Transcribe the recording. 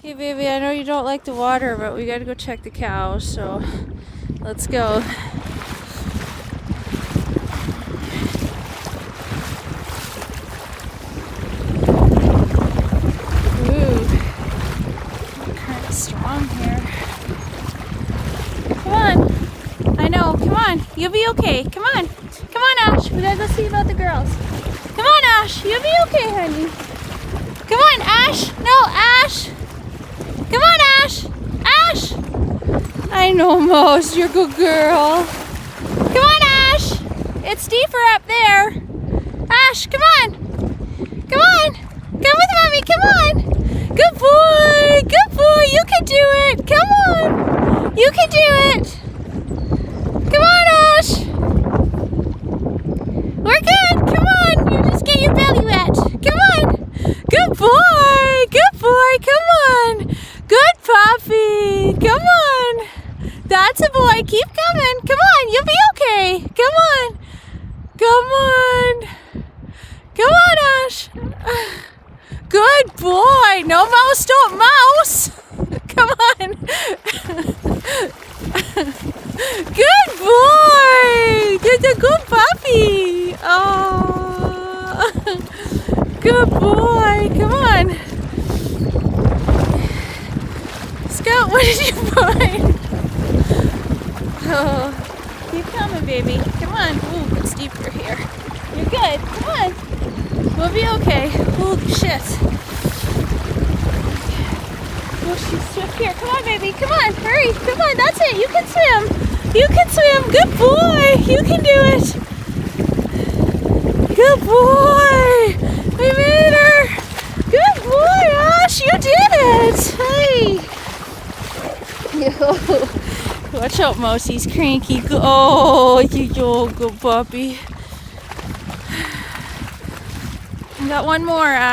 Okay, baby, I know you don't like the water, but we gotta go check the cows, so let's go. Ooh, kind of strong here. Come on. I know, come on. You'll be okay. Come on. Come on, Ash. We gotta go see about the girls. Come on, Ash. You'll be okay, honey. Come on, Ash. No, Ash. Come on, Ash! Ash! I know, Mose, you're a good girl. Come on, Ash! It's deeper up there. Ash, come on! Come on! Come with Mommy, come on! Good boy! Good boy! You can do it! Come on! You can do it! Come on, Ash! We're good! Come on! You just get your belly wet. Come on! Good boy! Good boy! Come on! Good puppy! Come on! That's a boy! Keep coming! Come on! You'll be okay! Come on! Come on! Come on, Ash! Good boy! No mouse, don't mouse! Come on! Good boy! You're a good puppy! Oh! Good boy! Come on! Scout, what did you find? Oh, keep coming, baby. Come on. Ooh, it's deeper here. You're good. Come on. We'll be okay. Oh, shit. Oh, she's swift here. Come on, baby. Come on. Hurry. Come on. That's it. You can swim. You can swim. Good boy. You can do it. Good boy. We made her. Good boy, Ash. You did it. Hey. Watch out, Mouse. He's cranky. Oh, you good puppy. We got one more.